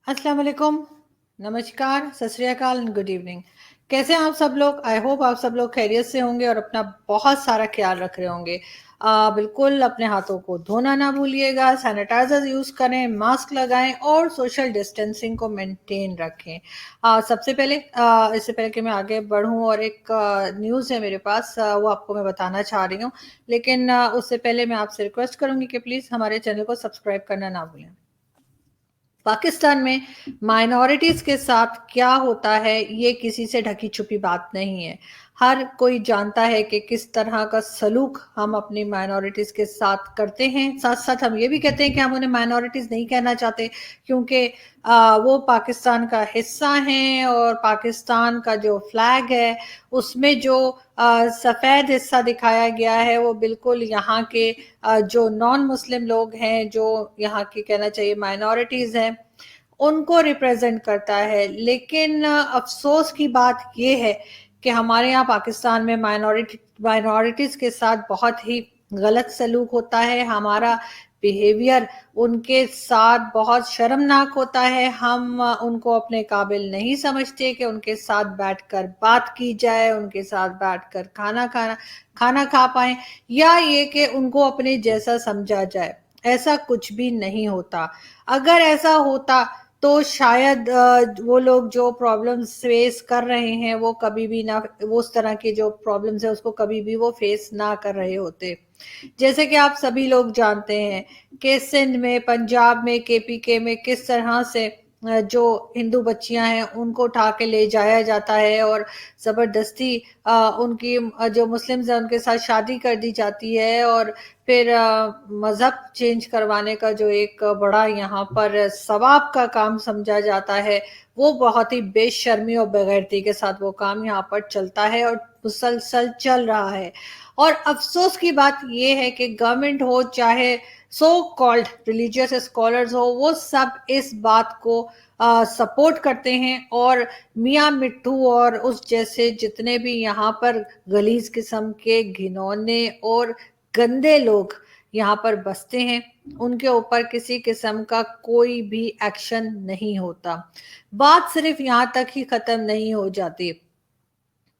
अस्सलाम वालेकुम, नमस्कार, सत श्री अकाल एंड गुड इवनिंग। कैसे हैं आप सब लोग? आई होप आप सब लोग खैरियत से होंगे और अपना बहुत सारा ख्याल रख रहे होंगे। बिल्कुल अपने हाथों को धोना ना भूलिएगा, सैनिटाइजर यूज़ करें, मास्क लगाएं और सोशल डिस्टेंसिंग को मेंटेन रखें। सबसे पहले इससे पहले कि मैं आगे बढ़ूं और एक न्यूज़ है मेरे पास, वो आपको मैं बताना चाह रही हूँ। लेकिन उससे पहले मैं आपसे रिक्वेस्ट करूंगी कि प्लीज़ हमारे चैनल को सब्सक्राइब करना ना भूलें। पाकिस्तान में माइनॉरिटीज़ के साथ क्या होता है, ये किसी से ढकी छुपी बात नहीं है। हर कोई जानता है कि किस तरह का सलूक हम अपनी माइनॉरिटीज़ के साथ करते हैं। साथ-साथ हम ये भी कहते हैं कि हम उन्हें माइनॉरिटीज़ नहीं कहना चाहते, क्योंकि वो पाकिस्तान का हिस्सा हैं और पाकिस्तान का जो फ्लैग है, उसमें जो सफ़ेद हिस्सा दिखाया गया है, वो बिल्कुल यहाँ के जो नॉन मुस्लिम लोग हैं, जो यहाँ की कहना चाहिए माइनॉरिटीज़ हैं, उनको रिप्रेजेंट करता है। लेकिन अफ़सोस की बात ये है कि हमारे यहाँ पाकिस्तान में माइनॉरिटीज़ के साथ बहुत ही गलत सलूक होता है। हमारा बिहेवियर उनके साथ बहुत शर्मनाक होता है। हम उनको अपने काबिल नहीं समझते कि उनके साथ बैठकर बात की जाए, उनके साथ बैठकर खाना खा पाएँ, या ये कि उनको अपने जैसा समझा जाए। ऐसा कुछ भी नहीं होता। अगर ऐसा होता तो शायद वो लोग जो प्रॉब्लम्स फेस कर रहे हैं, वो कभी भी ना, वो उस तरह की जो प्रॉब्लम्स है उसको कभी भी वो फेस ना कर रहे होते। जैसे कि आप सभी लोग जानते हैं कि सिंध में, पंजाब में, केपीके में किस तरह से जो हिंदू बच्चियां हैं उनको उठा के ले जाया जाता है और ज़बरदस्ती उनकी जो मुस्लिम्स हैं उनके साथ शादी कर दी जाती है, और फिर मज़हब चेंज करवाने का जो एक बड़ा यहाँ पर सवाब का काम समझा जाता है, वो बहुत ही बेशर्मी और बेगैरती के साथ वो काम यहाँ पर चलता है और मुसलसल चल रहा है। और अफसोस की बात ये है कि गवर्नमेंट हो, चाहे सो कॉल्ड रिलीजियस स्कॉलर्स हो, वो सब इस बात को सपोर्ट करते हैं, और मियाँ मिट्ठू और उस जैसे जितने भी यहाँ पर गलीज किस्म के घिनौने और गंदे लोग यहाँ पर बसते हैं, उनके ऊपर किसी किस्म का कोई भी एक्शन नहीं होता। बात सिर्फ यहाँ तक ही खत्म नहीं हो जाती।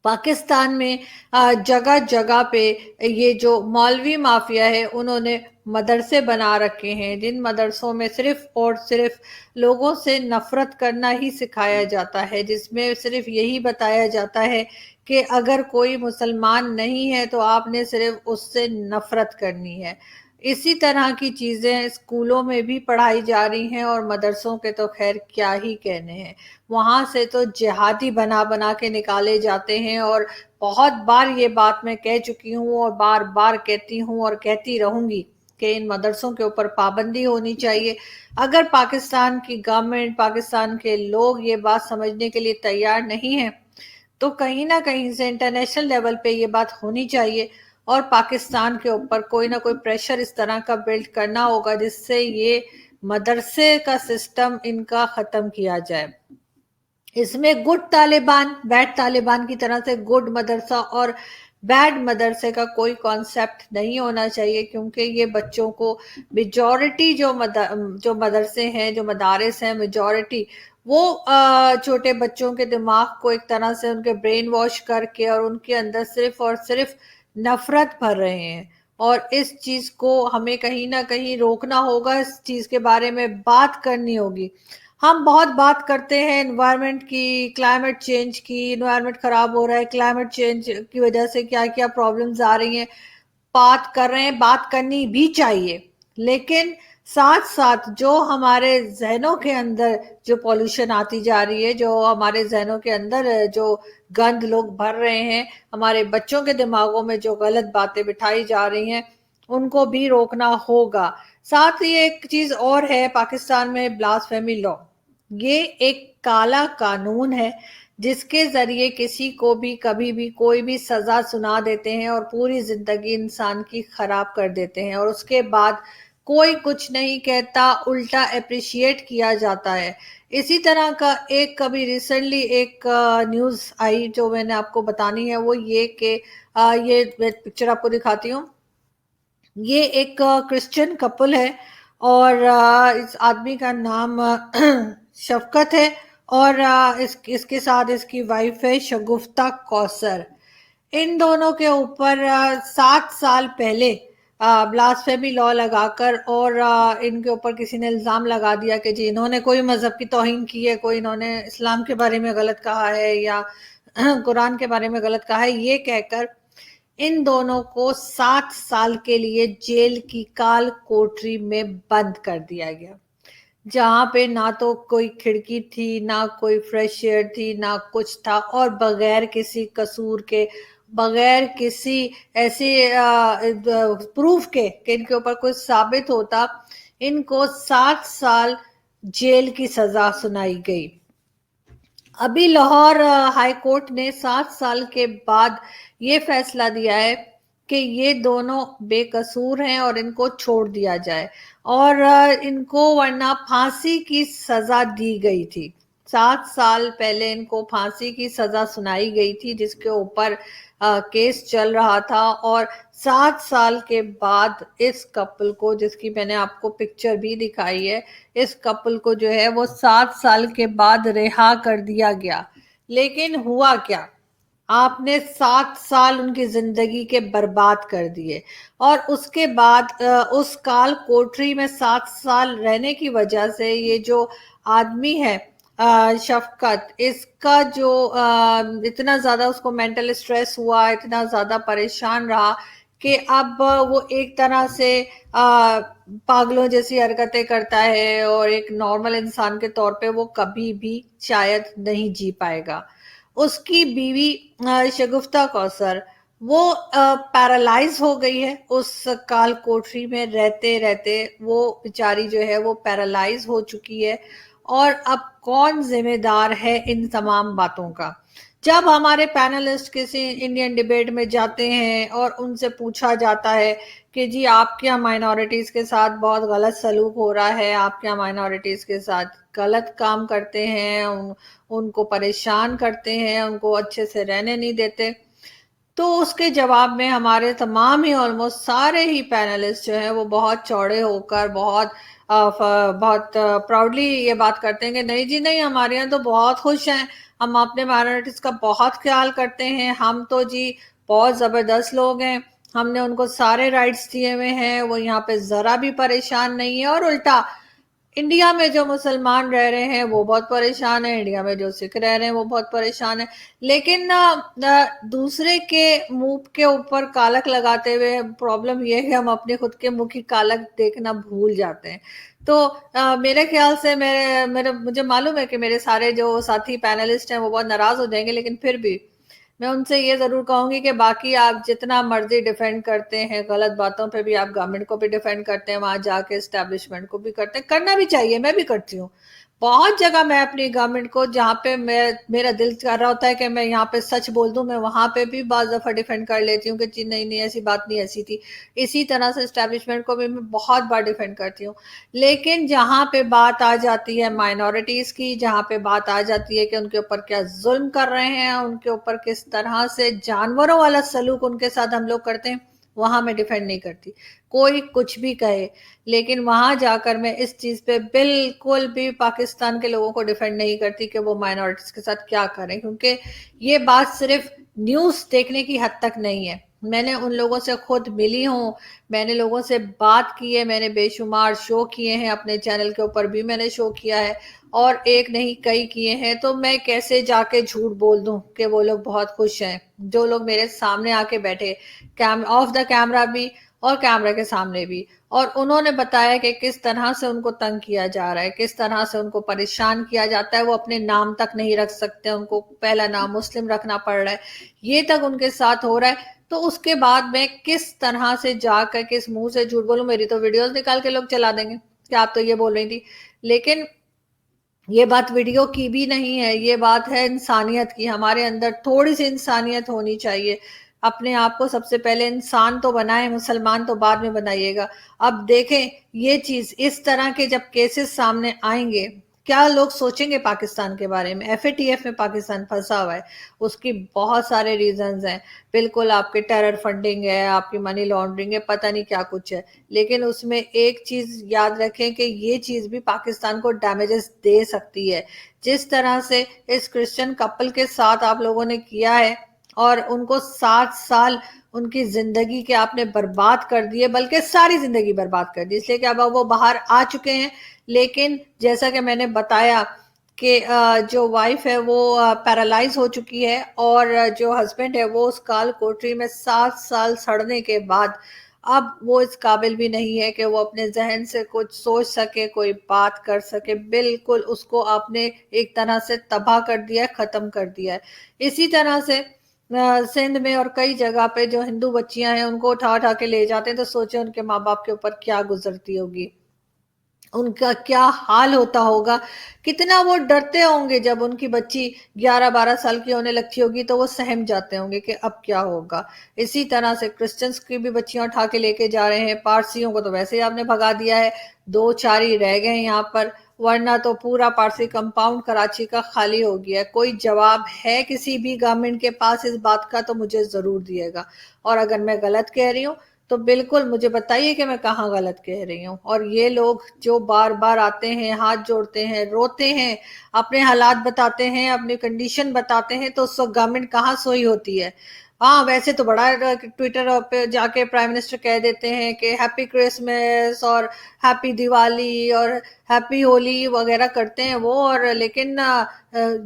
पाकिस्तान में जगह जगह पे ये जो मौलवी माफिया है, उन्होंने मदरसे बना रखे हैं, जिन मदरसों में सिर्फ और सिर्फ लोगों से नफरत करना ही सिखाया जाता है, जिसमें सिर्फ यही बताया जाता है कि अगर कोई मुसलमान नहीं है तो आपने सिर्फ उससे नफरत करनी है। इसी तरह की चीज़ें स्कूलों में भी पढ़ाई जा रही हैं, और मदरसों के तो खैर क्या ही कहने हैं। वहाँ से तो जिहादी बना बना के निकाले जाते हैं, और बहुत बार ये बात मैं कह चुकी हूँ और बार बार कहती हूँ और कहती रहूंगी कि इन मदरसों के ऊपर पाबंदी होनी चाहिए। अगर पाकिस्तान की गवर्नमेंट, पाकिस्तान के लोग ये बात समझने के लिए तैयार नहीं है, तो कहीं ना कहीं से इंटरनेशनल लेवल पे ये बात होनी चाहिए, और पाकिस्तान के ऊपर कोई ना कोई प्रेशर इस तरह का बिल्ड करना होगा जिससे ये मदरसे का सिस्टम इनका खत्म किया जाए। इसमें गुड तालिबान, बैड तालिबान की तरह से गुड मदरसा और बैड मदरसे का कोई कॉन्सेप्ट नहीं होना चाहिए, क्योंकि ये बच्चों को मेजॉरिटी जो मदरसे हैं, जो मदारिस हैं, मेजॉरिटी वो छोटे बच्चों के दिमाग को एक तरह से उनके ब्रेन वॉश करके और उनके अंदर सिर्फ और सिर्फ नफरत भर रहे हैं। और इस चीज को हमें कहीं ना कहीं रोकना होगा, इस चीज के बारे में बात करनी होगी। हम बहुत बात करते हैं एनवायरनमेंट की, क्लाइमेट चेंज की, एनवायरनमेंट खराब हो रहा है, क्लाइमेट चेंज की वजह से क्या क्या प्रॉब्लम्स आ रही हैं, बात कर रहे हैं, बात करनी भी चाहिए। लेकिन साथ साथ जो हमारे जहनों के अंदर जो पॉल्यूशन आती जा रही है, जो हमारे जहनों के अंदर जो गंद लोग भर रहे हैं, हमारे बच्चों के दिमागों में जो गलत बातें बिठाई जा रही हैं, उनको भी रोकना होगा। साथ ही एक चीज और है पाकिस्तान में, ब्लास्फेमी लॉ। ये एक काला कानून है जिसके जरिए किसी को भी कभी भी कोई भी सजा सुना देते हैं और पूरी जिंदगी इंसान की खराब कर देते हैं, और उसके बाद कोई कुछ नहीं कहता, उल्टा अप्रिशिएट किया जाता है। इसी तरह का एक कभी रिसेंटली एक न्यूज़ आई जो मैंने आपको बतानी है, वो ये कि ये पिक्चर आपको दिखाती हूँ। ये एक क्रिश्चियन कपल है, और इस आदमी का नाम शफकत है और इसके साथ इसकी वाइफ है शगुफ्ता कौसर। इन दोनों के ऊपर 7 साल पहले ब्लास्फेमी लॉ लगाकर और इनके ऊपर किसी ने इल्ज़ाम लगा दिया कि जी इन्होंने कोई मज़हब की तौहीन की है, कोई इन्होंने इस्लाम के बारे में गलत कहा है या कुरान के बारे में गलत कहा है, ये कहकर इन दोनों को 7 साल के लिए जेल की काल कोठरी में बंद कर दिया गया, जहाँ पे ना तो कोई खिड़की थी, ना कोई फ्रेश एयर थी, ना कुछ था, और बगैर किसी कसूर के, बगैर किसी ऐसे प्रूफ के कि इनके ऊपर कुछ साबित होता, इनको 7 साल जेल की सजा सुनाई गई। अभी लाहौर हाई कोर्ट ने 7 साल के बाद ये फैसला दिया है कि ये दोनों बेकसूर हैं और इनको छोड़ दिया जाए, और इनको वरना फांसी की सजा दी गई थी। 7 साल पहले इनको फांसी की सजा सुनाई गई थी, जिसके ऊपर केस चल रहा था, और 7 साल के बाद इस कपल को, जिसकी मैंने आपको पिक्चर भी दिखाई है, इस कपल को जो है वो 7 साल के बाद रिहा कर दिया गया। लेकिन हुआ क्या, आपने 7 साल उनकी जिंदगी के बर्बाद कर दिए, और उसके बाद उस काल कोठरी में 7 साल रहने की वजह से ये जो आदमी है शफकत, इसका जो इतना ज्यादा उसको मेंटल स्ट्रेस हुआ, इतना ज्यादा परेशान रहा कि अब वो एक तरह से पागलों जैसी हरकतें करता है, और एक नॉर्मल इंसान के तौर पे वो कभी भी शायद नहीं जी पाएगा। उसकी बीवी शगुफ्ता कौसर, वो पैरालाइज हो गई है, उस काल कोठरी में रहते रहते वो बेचारी जो है वो पैरालाइज हो चुकी है। और अब कौन जिम्मेदार है इन तमाम बातों का? जब हमारे पैनलिस्ट किसी इंडियन डिबेट में जाते हैं और उनसे पूछा जाता है कि जी आपके यहाँ माइनॉरिटीज के साथ बहुत गलत सलूक हो रहा है, आपके यहाँ माइनॉरिटीज के साथ गलत काम करते हैं, उनको परेशान करते हैं, उनको अच्छे से रहने नहीं देते, तो उसके जवाब में हमारे तमाम ही ऑलमोस्ट सारे ही पैनलिस्ट जो हैं वो बहुत चौड़े होकर बहुत प्राउडली ये बात करते हैं कि नहीं जी नहीं, हमारे यहाँ तो बहुत खुश हैं, हम अपने माइनॉरिटीज का बहुत ख्याल करते हैं, हम तो जी बहुत जबरदस्त लोग हैं, हमने उनको सारे राइट्स दिए हुए हैं, वो यहाँ पे जरा भी परेशान नहीं है। और उल्टा इंडिया में जो मुसलमान रह रहे हैं वो बहुत परेशान है, इंडिया में जो सिख रह रहे हैं वो बहुत परेशान है। लेकिन दूसरे के मुंह के ऊपर कालक लगाते हुए प्रॉब्लम ये है कि हम अपने खुद के मुंह की कालक देखना भूल जाते हैं। तो मेरे ख्याल से मुझे मालूम है कि मेरे सारे जो साथी पैनलिस्ट हैं वो बहुत नाराज हो जाएंगे, लेकिन फिर भी मैं उनसे ये जरूर कहूंगी कि बाकी आप जितना मर्जी डिफेंड करते हैं, गलत बातों पे भी आप गवर्नमेंट को भी डिफेंड करते हैं, वहां जाके एस्टेब्लिशमेंट को भी करते हैं, करना भी चाहिए, मैं भी करती हूँ। बहुत जगह मैं अपनी गवर्नमेंट को, जहाँ पे मेरा दिल कर रहा होता है कि मैं यहाँ पे सच बोल दूं, मैं वहां पे भी बाज दफा डिफेंड कर लेती हूँ कि जी नहीं नहीं ऐसी बात नहीं, ऐसी थी। इसी तरह से एस्टेब्लिशमेंट को भी मैं बहुत बार डिफेंड करती हूँ। लेकिन जहाँ पे बात आ जाती है माइनॉरिटीज की, जहाँ पे बात आ जाती है कि उनके ऊपर क्या जुल्म कर रहे हैं, उनके ऊपर किस तरह से जानवरों वाला सलूक उनके साथ हम लोग करते हैं, वहां मैं डिफेंड नहीं करती, कोई कुछ भी कहे। लेकिन वहां जाकर मैं इस चीज पे बिल्कुल भी पाकिस्तान के लोगों को डिफेंड नहीं करती कि वो माइनॉरिटीज के साथ क्या करें, क्योंकि ये बात सिर्फ न्यूज देखने की हद तक नहीं है। मैंने उन लोगों से खुद मिली हूँ, मैंने लोगों से बात की है, मैंने बेशुमार शो किए हैं, अपने चैनल के ऊपर भी मैंने शो किया है, और एक नहीं कई किए हैं। तो मैं कैसे जाके झूठ बोल दूं कि वो लोग बहुत खुश हैं, जो लोग मेरे सामने आके बैठे, ऑफ द कैमरा भी और कैमरा के सामने भी, और उन्होंने बताया कि किस तरह से उनको तंग किया जा रहा है, किस तरह से उनको परेशान किया जाता है, वो अपने नाम तक नहीं रख सकते, उनको पहला नाम मुस्लिम रखना पड़ रहा है, ये तक उनके साथ हो रहा है। तो उसके बाद मैं किस तरह से जाकर किस मुंह से झूठ बोलूं? मेरी तो वीडियोस निकाल के लोग चला देंगे कि आप तो ये बोल रही थी। लेकिन ये बात वीडियो की भी नहीं है, ये बात है इंसानियत की। हमारे अंदर थोड़ी सी इंसानियत होनी चाहिए। अपने आप को सबसे पहले इंसान तो बनाए, मुसलमान तो बाद में बनाइएगा। अब देखें ये चीज, इस तरह के जब केसेस सामने आएंगे क्या लोग सोचेंगे पाकिस्तान के बारे में। एफएटीएफ में पाकिस्तान फंसा हुआ है, उसकी बहुत सारे रीजंस हैं। बिल्कुल आपके टेरर फंडिंग है, आपकी मनी लॉन्ड्रिंग है, पता नहीं क्या कुछ है, लेकिन उसमें एक चीज याद रखें कि ये चीज भी पाकिस्तान को डैमेजेस दे सकती है। जिस तरह से इस क्रिश्चियन कपल के साथ आप लोगों ने किया है और उनको 7 साल उनकी जिंदगी के आपने बर्बाद कर दिए, बल्कि सारी जिंदगी बर्बाद कर दी, इसलिए कि अब वो बाहर आ चुके हैं। लेकिन जैसा कि मैंने बताया कि जो वाइफ है वो पैरालाइज हो चुकी है, और जो हस्बैंड है वो उस काल कोठरी में 7 साल सड़ने के बाद अब वो इस काबिल भी नहीं है कि वो अपने जहन से कुछ सोच सके, कोई बात कर सके। बिल्कुल उसको आपने एक तरह से तबाह कर दिया है, खत्म कर दिया है। इसी तरह से सिंध में और कई जगह पे जो हिंदू बच्चियां हैं उनको उठा उठा के ले जाते हैं, तो सोचे उनके माँ बाप के ऊपर क्या गुजरती होगी, उनका क्या हाल होता होगा, कितना वो डरते होंगे। जब उनकी बच्ची 11-12 साल की होने लगती होगी तो वो सहम जाते होंगे कि अब क्या होगा। इसी तरह से क्रिश्चियंस की भी बच्चियां उठा के लेके जा रहे हैं, पारसियों को तो वैसे ही आपने भगा दिया है, 2-4 ही रह गए यहाँ पर, वरना तो पूरा पारसी कंपाउंड कराची का खाली हो गया है। कोई जवाब है किसी भी गवर्नमेंट के पास इस बात का तो मुझे जरूर दिएगा, और अगर मैं गलत कह रही हूँ तो बिल्कुल मुझे बताइए कि मैं कहाँ गलत कह रही हूँ। और ये लोग जो बार बार आते हैं, हाथ जोड़ते हैं, रोते हैं, अपने हालात बताते हैं, अपनी कंडीशन बताते हैं, तो उस वक्त गवर्नमेंट कहाँ सोई होती है। हाँ वैसे तो बड़ा ट्विटर पे जाके प्राइम मिनिस्टर कह देते हैं कि हैप्पी क्रिसमस और हैप्पी दिवाली और हैप्पी होली वगैरह करते हैं वो, और लेकिन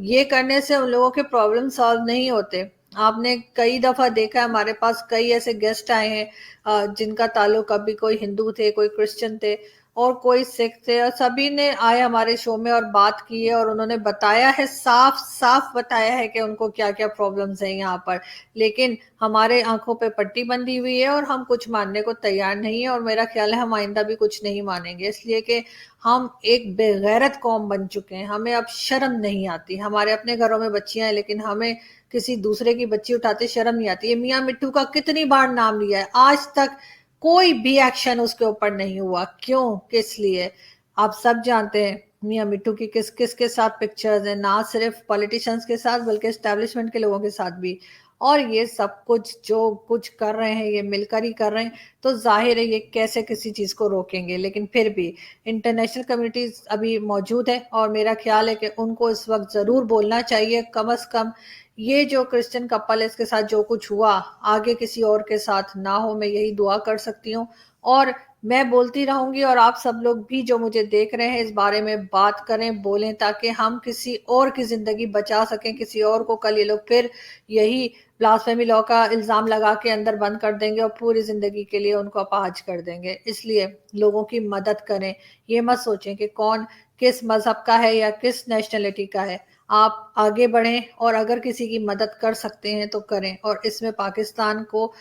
ये करने से उन लोगों के प्रॉब्लम सॉल्व नहीं होते। आपने कई दफा देखा है, हमारे पास कई ऐसे गेस्ट आए हैं जिनका ताल्लुक, अभी कोई हिंदू थे, कोई क्रिश्चियन थे और कोई सिख थे, और सभी ने आए हमारे शो में और बात की है, और उन्होंने बताया है, साफ साफ बताया है कि उनको क्या क्या प्रॉब्लम्स हैं यहाँ पर। लेकिन हमारे आंखों पे पट्टी बंधी हुई है और हम कुछ मानने को तैयार नहीं है, और मेरा ख्याल है हम आइंदा भी कुछ नहीं मानेंगे, इसलिए कि हम एक बेगैरत कौम बन चुके हैं। हमें अब शर्म नहीं आती। हमारे अपने घरों में बच्चियां हैं, लेकिन हमें किसी दूसरे की बच्ची उठाते शर्म नहीं आती। ये मियाँ मिट्टू का कितनी बार नाम लिया है, आज तक कोई भी एक्शन उसके ऊपर नहीं हुआ। क्यों, किस लिए? आप सब जानते हैं मियाँ मिट्टू की किस किस के साथ पिक्चर्स हैं, ना सिर्फ पॉलिटिशियंस के साथ बल्कि एस्टेब्लिशमेंट के लोगों के साथ भी। और ये सब कुछ जो कुछ कर रहे हैं ये मिलकर ही कर रहे हैं, तो जाहिर है ये कैसे किसी चीज को रोकेंगे। लेकिन फिर भी इंटरनेशनल कम्युनिटी अभी मौजूद है, और मेरा ख्याल है कि उनको इस वक्त जरूर बोलना चाहिए, कम से कम ये जो क्रिश्चियन कपल है इसके साथ जो कुछ हुआ आगे किसी और के साथ ना हो, मैं यही दुआ कर सकती हूँ। और मैं बोलती रहूंगी, और आप सब लोग भी जो मुझे देख रहे हैं इस बारे में बात करें, बोलें, ताकि हम किसी और की जिंदगी बचा सकें। किसी और को कल ये लोग फिर यही ब्लास्फेमी लॉ का इल्जाम लगा के अंदर बंद कर देंगे और पूरी जिंदगी के लिए उनको अपाहज कर देंगे। इसलिए लोगों की मदद करें, ये मत सोचें कि कौन किस मजहब का है या किस नेशनलिटी का है। आप आगे बढ़ें, और अगर किसी की मदद कर सकते हैं तो करें, और इसमें पाकिस्तान को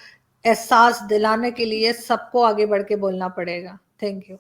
एहसास दिलाने के लिए सबको आगे बढ़ के बोलना पड़ेगा। Thank you.